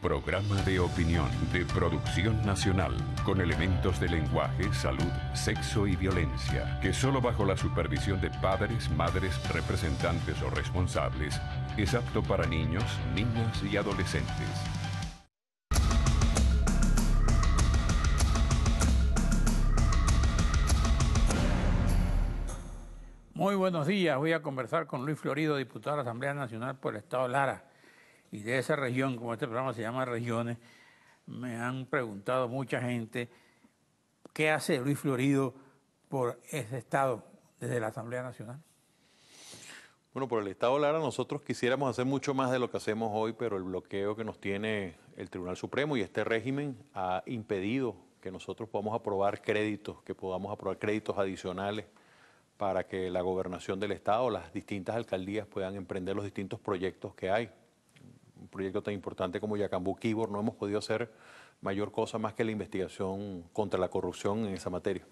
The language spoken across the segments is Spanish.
Programa de opinión de producción nacional con elementos de lenguaje, salud, sexo y violencia que solo bajo la supervisión de padres, madres, representantes o responsables es apto para niños, niñas y adolescentes. Muy buenos días, voy a conversar con Luis Florido, diputado de la Asamblea Nacional por el Estado Lara. Y de esa región, como este programa se llama Regiones, me han preguntado mucha gente qué hace Luis Florido por ese estado desde la Asamblea Nacional. Bueno, por el Estado Lara nosotros quisiéramos hacer mucho más de lo que hacemos hoy, pero el bloqueo que nos tiene el Tribunal Supremo y este régimen ha impedido que nosotros podamos aprobar créditos, que podamos aprobar créditos adicionales para que la gobernación del Estado, las distintas alcaldías puedan emprender los distintos proyectos que hay. Un proyecto tan importante como Yacambú-Quíbor, no hemos podido hacer mayor cosa más que la investigación contra la corrupción en esa materia.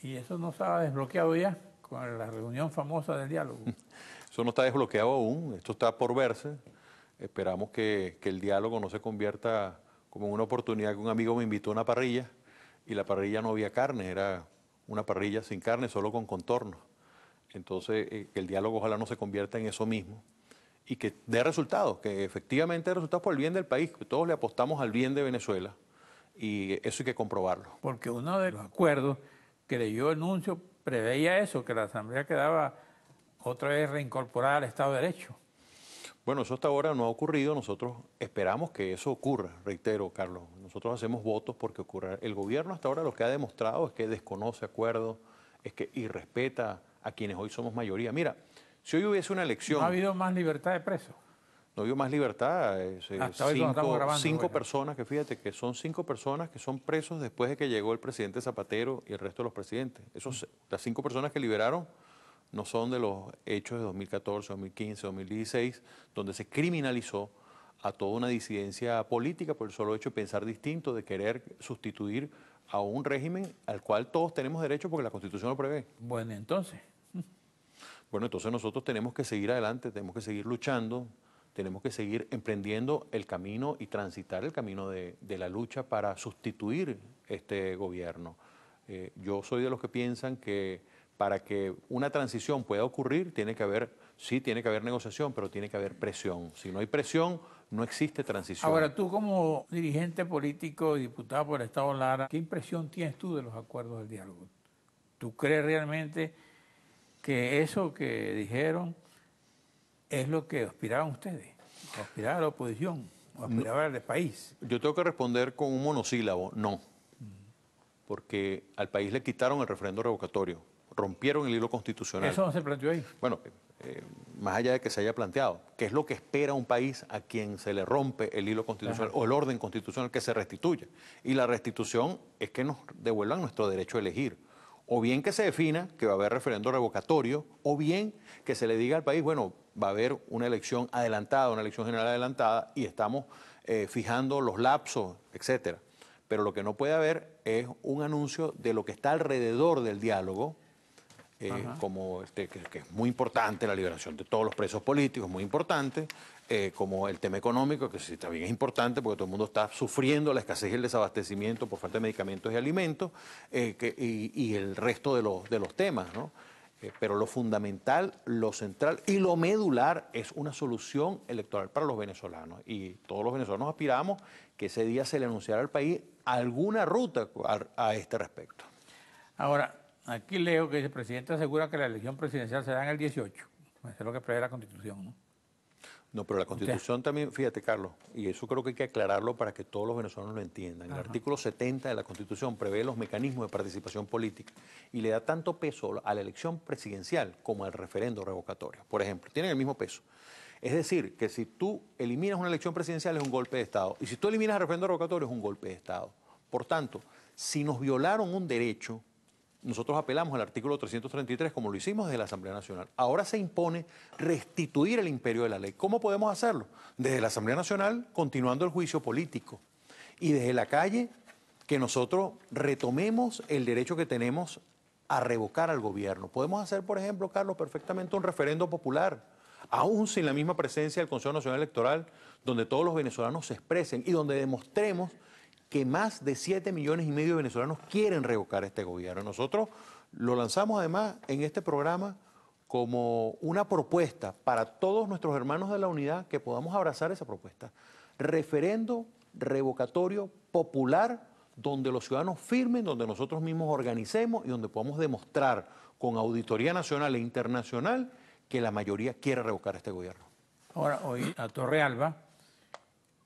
¿Y eso no se ha desbloqueado ya con la reunión famosa del diálogo? Eso no está desbloqueado aún, esto está por verse. Esperamos que el diálogo no se convierta como en una oportunidad que un amigo me invitó a una parrilla y la parrilla no había carne, era una parrilla sin carne, solo con contorno. Entonces, que el diálogo ojalá no se convierta en eso mismo y que dé resultados, que efectivamente dé resultados por el bien del país, que todos le apostamos al bien de Venezuela y eso hay que comprobarlo. Porque uno de los acuerdos que leyó el anuncio preveía eso, que la Asamblea quedaba otra vez reincorporada al Estado de Derecho. Bueno, eso hasta ahora no ha ocurrido, nosotros esperamos que eso ocurra, reitero, Carlos, nosotros hacemos votos porque ocurra. El gobierno hasta ahora lo que ha demostrado es que desconoce acuerdos, es que irrespeta a quienes hoy somos mayoría. Mira, si hoy hubiese una elección... ¿No ha habido más libertad de presos? No ha habido más libertad, cinco hoy. personas, que fíjate que son 5 personas que son presos después de que llegó el presidente Zapatero y el resto de los presidentes. Las 5 personas que liberaron no son de los hechos de 2014, 2015, 2016, donde se criminalizó a toda una disidencia política por el solo hecho de pensar distinto, de querer sustituir a un régimen al cual todos tenemos derecho porque la Constitución lo prevé. Bueno, entonces... Bueno, entonces nosotros tenemos que seguir adelante, tenemos que seguir luchando, tenemos que seguir emprendiendo el camino y transitar el camino de la lucha para sustituir este gobierno. Yo soy de los que piensan que para que una transición pueda ocurrir tiene que haber negociación, pero tiene que haber presión. Si no hay presión, no existe transición. Ahora, tú como dirigente político y diputado por el Estado Lara, ¿qué impresión tienes tú de los acuerdos del diálogo? ¿Tú crees realmente que eso que dijeron es lo que aspiraban ustedes? ¿O aspiraba la oposición? ¿O aspiraba el país? Yo tengo que responder con un monosílabo, no. Porque al país le quitaron el referendo revocatorio, rompieron el hilo constitucional. ¿Eso no se planteó ahí? Bueno, más allá de que se haya planteado, ¿qué es lo que espera un país a quien se le rompe el hilo constitucional o el orden constitucional? Que se restituya. Y la restitución es que nos devuelvan nuestro derecho a elegir. O bien que se defina que va a haber referendo revocatorio, o bien que se le diga al país, bueno, va a haber una elección adelantada, una elección general adelantada, y estamos fijando los lapsos, etcétera. Pero lo que no puede haber es un anuncio de lo que está alrededor del diálogo, como que es muy importante, la liberación de todos los presos políticos, muy importante, como el tema económico, que sí también es importante porque todo el mundo está sufriendo la escasez y el desabastecimiento por falta de medicamentos y alimentos, y el resto de los temas, ¿no? Pero lo fundamental, lo central y lo medular es una solución electoral para los venezolanos. Y todos los venezolanos aspiramos que ese día se le anunciara al país alguna ruta a este respecto. Ahora, aquí leo que el presidente asegura que la elección presidencial será en el 18. Eso es lo que prevé la Constitución, ¿no? No, pero la Constitución también, fíjate, Carlos, y eso creo que hay que aclararlo para que todos los venezolanos lo entiendan. El artículo 70 de la Constitución prevé los mecanismos de participación política y le da tanto peso a la elección presidencial como al referendo revocatorio. Por ejemplo, tienen el mismo peso. Es decir, que si tú eliminas una elección presidencial es un golpe de Estado y si tú eliminas el referendo revocatorio es un golpe de Estado. Por tanto, si nos violaron un derecho, nosotros apelamos al artículo 333 como lo hicimos desde la Asamblea Nacional. Ahora se impone restituir el imperio de la ley. ¿Cómo podemos hacerlo? Desde la Asamblea Nacional, continuando el juicio político. Y desde la calle, que nosotros retomemos el derecho que tenemos a revocar al gobierno. Podemos hacer, por ejemplo, Carlos, perfectamente un referendo popular. aún sin la misma presencia del Consejo Nacional Electoral, donde todos los venezolanos se expresen y donde demostremos que más de 7,5 millones de venezolanos quieren revocar este gobierno. Nosotros lo lanzamos además en este programa como una propuesta para todos nuestros hermanos de la unidad que podamos abrazar esa propuesta. Referendo revocatorio popular donde los ciudadanos firmen, donde nosotros mismos organicemos y donde podamos demostrar con auditoría nacional e internacional que la mayoría quiere revocar este gobierno. Ahora, oí a Torrealba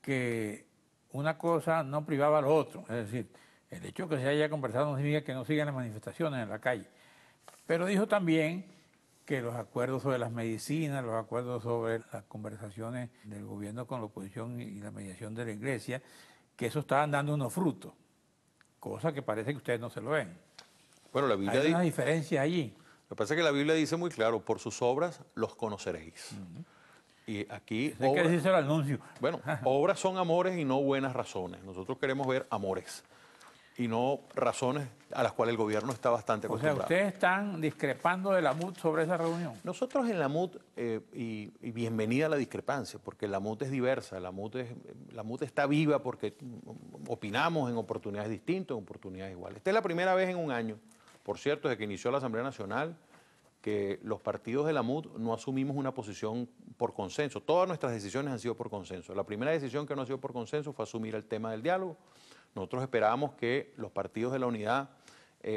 que una cosa no privaba a lo otro, es decir, el hecho de que se haya conversado no significa que no sigan las manifestaciones en la calle, pero dijo también que los acuerdos sobre las medicinas, los acuerdos sobre las conversaciones del gobierno con la oposición y la mediación de la Iglesia, que eso estaban dando unos frutos, cosa que parece que ustedes no se lo ven. Bueno, la Biblia hay una diferencia allí. Lo que pasa es que la Biblia dice muy claro, por sus obras los conoceréis. Y aquí... Hay que decirse el anuncio. Bueno, obras son amores y no buenas razones. Nosotros queremos ver amores y no razones a las cuales el gobierno está bastante acostumbrado. O sea, ustedes están discrepando de la MUD sobre esa reunión. Nosotros en la MUD, y bienvenida a la discrepancia, porque la MUD es diversa, la MUD está viva porque opinamos en oportunidades distintas, en oportunidades iguales. Esta es la primera vez en un año, por cierto, desde que inició la Asamblea Nacional, que los partidos de la MUD no asumimos una posición por consenso. Todas nuestras decisiones han sido por consenso. La primera decisión que no ha sido por consenso fue asumir el tema del diálogo. Nosotros esperábamos que los partidos de la unidad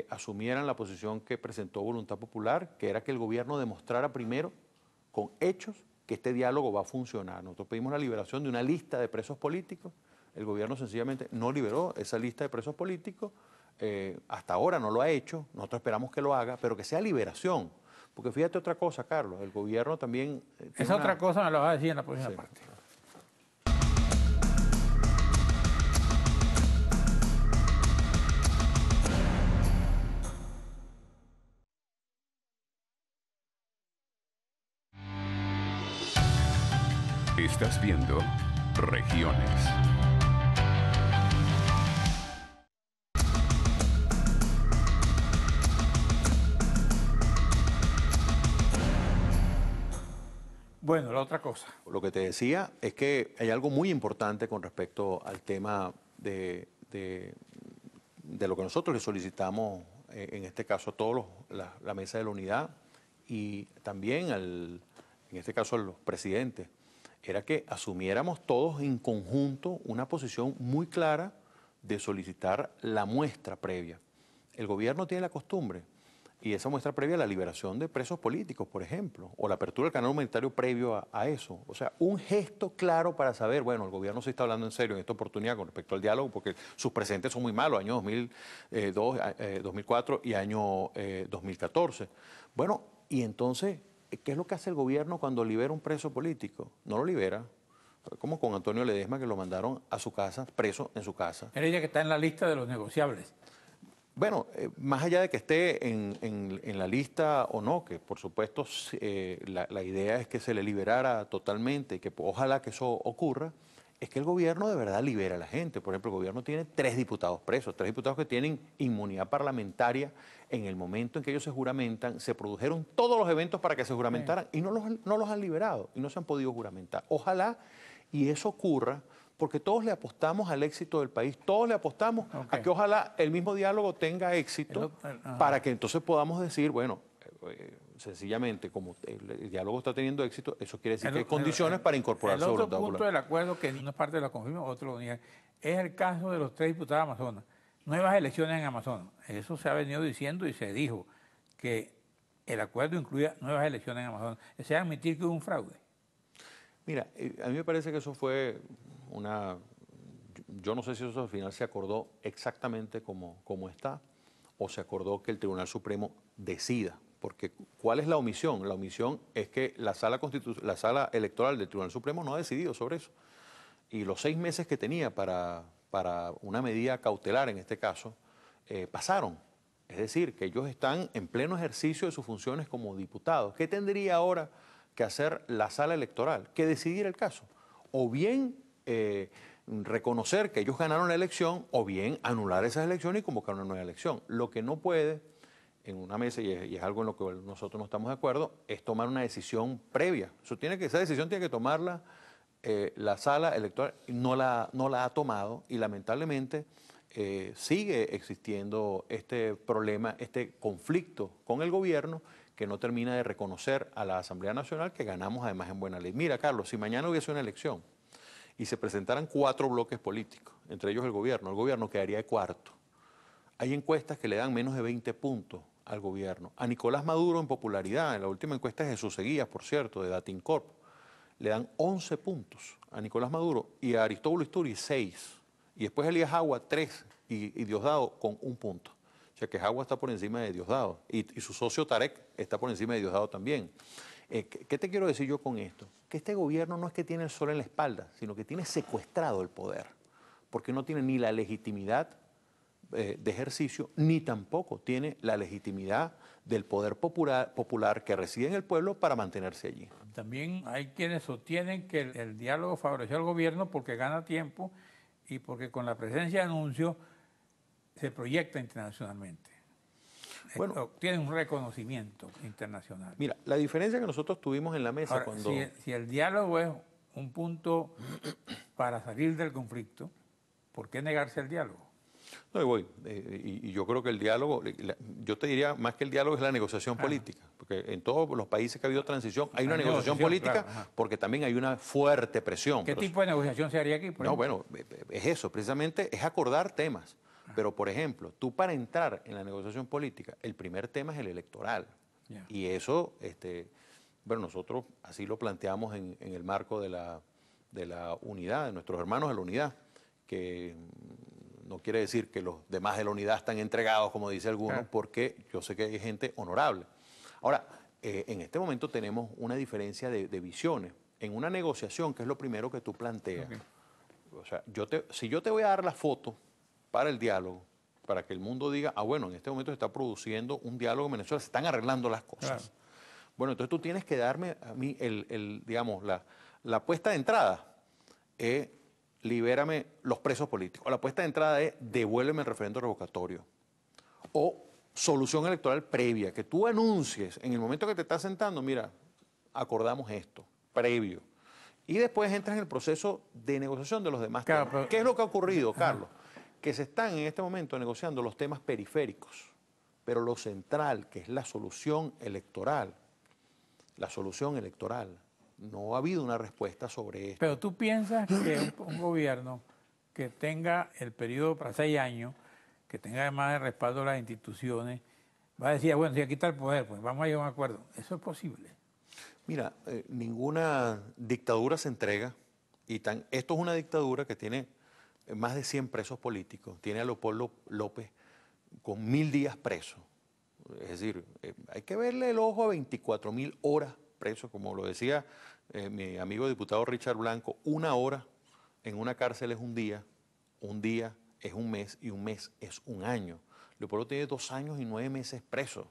asumieran la posición que presentó Voluntad Popular, que era que el gobierno demostrara primero con hechos que este diálogo va a funcionar. Nosotros pedimos la liberación de una lista de presos políticos. El gobierno sencillamente no liberó esa lista de presos políticos. Hasta ahora no lo ha hecho. Nosotros esperamos que lo haga, pero que sea liberación. Porque fíjate otra cosa, Carlos, el gobierno también... Esa otra cosa me lo vas a decir en la próxima parte. Estás viendo Regiones. Bueno, la otra cosa. Lo que te decía es que hay algo muy importante con respecto al tema de lo que nosotros le solicitamos, en este caso a todos la Mesa de la Unidad y también en este caso a los presidentes, era que asumiéramos todos en conjunto una posición muy clara de solicitar la muestra previa. El gobierno tiene la costumbre, y esa muestra previa a la liberación de presos políticos, por ejemplo, o la apertura del canal humanitario previo a eso. O sea, un gesto claro para saber, bueno, el gobierno se está hablando en serio en esta oportunidad con respecto al diálogo, porque sus presentes son muy malos, año 2002, 2004 y año 2014. Bueno, y entonces, ¿qué es lo que hace el gobierno cuando libera un preso político? No lo libera, como con Antonio Ledesma, que lo mandaron a su casa, preso en su casa. Era ella que está en la lista de los negociables. Bueno, más allá de que esté en la lista o no, que por supuesto la idea es que se le liberara totalmente y que ojalá que eso ocurra, es que el gobierno de verdad libera a la gente. Por ejemplo, el gobierno tiene 3 diputados presos, 3 diputados que tienen inmunidad parlamentaria. En el momento en que ellos se juramentan, se produjeron todos los eventos para que se juramentaran y no los han liberado y no se han podido juramentar. Ojalá y eso ocurra, porque todos le apostamos al éxito del país, todos le apostamos a que ojalá el mismo diálogo tenga éxito para que entonces podamos decir, bueno, sencillamente como el diálogo está teniendo éxito, eso quiere decir que hay condiciones para incorporarse a la voluntad popular. El otro punto del acuerdo, que no es parte de la confirmación, otro lo niega, es el caso de los 3 diputados de Amazonas. Nuevas elecciones en Amazonas. Eso se ha venido diciendo y se dijo que el acuerdo incluía nuevas elecciones en Amazonas. ¿Se va a admitir que hubo un fraude? Mira, a mí me parece que eso fue yo no sé si eso al final se acordó exactamente como está, o se acordó que el Tribunal Supremo decida, porque ¿cuál es la omisión? La omisión es que la sala electoral del Tribunal Supremo no ha decidido sobre eso, y los 6 meses que tenía para una medida cautelar, en este caso, pasaron. Es decir, que ellos están en pleno ejercicio de sus funciones como diputados. ¿Qué tendría ahora que hacer la sala electoral? Que decidir el caso. O bien reconocer que ellos ganaron la elección, o bien anular esas elecciones y convocar una nueva elección. Lo que no puede en una mesa, y es algo en lo que nosotros no estamos de acuerdo, es tomar una decisión previa. Esa decisión tiene que tomarla la sala electoral, no la ha tomado, y lamentablemente sigue existiendo este problema, este conflicto con el gobierno, que no termina de reconocer a la Asamblea Nacional que ganamos además en buena ley. Mira, Carlos, si mañana hubiese una elección y se presentaran 4 bloques políticos, entre ellos el gobierno quedaría de cuarto. Hay encuestas que le dan menos de 20 puntos al gobierno. A Nicolás Maduro en popularidad, en la última encuesta de Jesús Seguías, por cierto, de Datincorp, le dan 11 puntos a Nicolás Maduro, y a Aristóbulo Isturiz 6. Y después Elías Agua 3 y Diosdado con 1 punto. O sea que Agua está por encima de Diosdado, y su socio Tarek está por encima de Diosdado también. ¿Qué te quiero decir yo con esto? Que este gobierno no es que tiene el sol en la espalda, sino que tiene secuestrado el poder, porque no tiene ni la legitimidad de ejercicio, ni tampoco tiene la legitimidad del poder popular que reside en el pueblo para mantenerse allí. También hay quienes sostienen que el diálogo favoreció al gobierno porque gana tiempo y porque con la presencia de anuncios se proyecta internacionalmente. Bueno, tiene un reconocimiento internacional. Mira, la diferencia que nosotros tuvimos en la mesa ahora, cuando... Si el diálogo es un punto para salir del conflicto, ¿por qué negarse al diálogo? No, y yo creo que el diálogo, yo te diría, más que el diálogo es la negociación política, porque en todos los países que ha habido transición hay una negociación política, claro, porque también hay una fuerte presión. ¿Qué tipo de negociación se haría aquí? No, bueno, es eso, precisamente es acordar temas. Pero, por ejemplo, tú para entrar en la negociación política, el primer tema es el electoral. Yeah. Y eso, bueno, nosotros así lo planteamos en el marco de la unidad, de nuestros hermanos de la unidad, que no quiere decir que los demás de la unidad están entregados, como dice alguno, claro, porque yo sé que hay gente honorable. Ahora, en este momento tenemos una diferencia de visiones. En una negociación, que es lo primero que tú planteas, okay, o sea, si yo te voy a dar la foto para el diálogo, para que el mundo diga, bueno, en este momento se está produciendo un diálogo en Venezuela, se están arreglando las cosas. Claro. Bueno, entonces tú tienes que darme a mí digamos, la apuesta de entrada es libérame los presos políticos. O la apuesta de entrada es devuélveme el referendo revocatorio. O solución electoral previa, que tú anuncies en el momento que te estás sentando, mira, acordamos esto, previo. Y después entras en el proceso de negociación de los demás temas. Pero, ¿qué es lo que ha ocurrido, Carlos? Que se están en este momento negociando los temas periféricos, pero lo central, que es la solución electoral, no ha habido una respuesta sobre esto. Pero tú piensas que un gobierno que tenga el periodo para 6 años, que tenga además el respaldo de las instituciones, va a decir, bueno, si aquí está el poder, pues vamos a llegar a un acuerdo. ¿Eso es posible? Mira, ninguna dictadura se entrega, esto es una dictadura que tiene más de 100 presos políticos, tiene a Leopoldo López con 1000 días preso. Es decir, hay que verle el ojo a 24.000 horas preso, como lo decía mi amigo diputado Richard Blanco, 1 hora en una cárcel es un día es un mes y un mes es un año. Leopoldo tiene 2 años y 9 meses preso.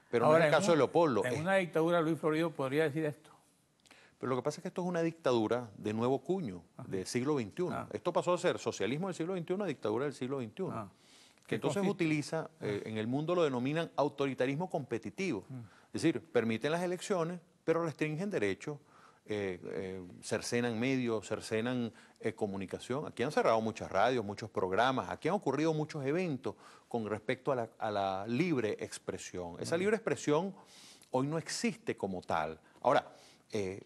Pero ahora, no es el caso de Leopoldo. En una dictadura, Luis Florido podría decir esto. Pero lo que pasa es que esto es una dictadura de nuevo cuño, del siglo XXI. Esto pasó a ser socialismo del siglo XXI a dictadura del siglo XXI. Que entonces utiliza, en el mundo lo denominan autoritarismo competitivo. Es decir, permiten las elecciones, pero restringen derechos, cercenan medios, cercenan comunicación. Aquí han cerrado muchas radios, muchos programas, aquí han ocurrido muchos eventos con respecto a la libre expresión. Esa libre expresión hoy no existe como tal. Ahora,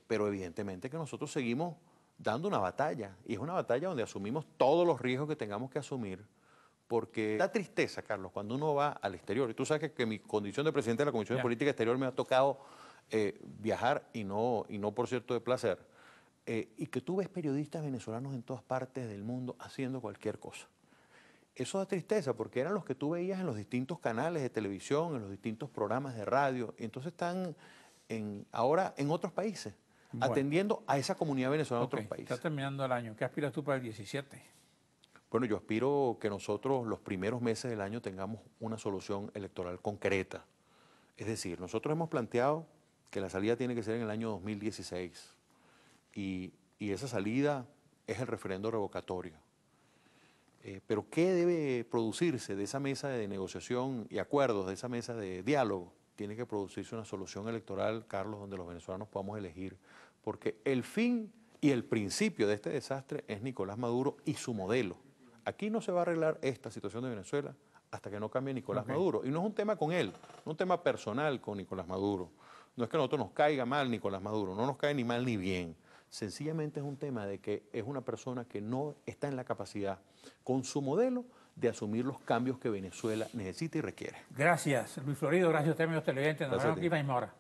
pero evidentemente que nosotros seguimos dando una batalla, y es una batalla donde asumimos todos los riesgos que tengamos que asumir, porque da tristeza, Carlos, cuando uno va al exterior, y tú sabes que mi condición de presidente de la Comisión de Política Exterior me ha tocado viajar, y no por cierto de placer, y que tú ves periodistas venezolanos en todas partes del mundo haciendo cualquier cosa. Eso da tristeza, porque eran los que tú veías en los distintos canales de televisión, en los distintos programas de radio, y entonces están ahora en otros países, atendiendo a esa comunidad venezolana en otros países. Está terminando el año. ¿Qué aspiras tú para el 17? Bueno, yo aspiro que nosotros los primeros meses del año tengamos una solución electoral concreta. Es decir, nosotros hemos planteado que la salida tiene que ser en el año 2016 y esa salida es el referendo revocatorio. Pero ¿qué debe producirse de esa mesa de negociación y acuerdos, de esa mesa de diálogo? Tiene que producirse una solución electoral, Carlos, donde los venezolanos podamos elegir, porque el fin y el principio de este desastre es Nicolás Maduro y su modelo. Aquí no se va a arreglar esta situación de Venezuela hasta que no cambie Nicolás Maduro. Y no es un tema con él, no es un tema personal con Nicolás Maduro. No es que a nosotros nos caiga mal Nicolás Maduro, no nos cae ni mal ni bien. Sencillamente es un tema de que es una persona que no está en la capacidad, con su modelo, de asumir los cambios que Venezuela necesita y requiere. Gracias, Luis Florido. Gracias a usted, amigos televidentes. Nos vemos aquí a la misma hora.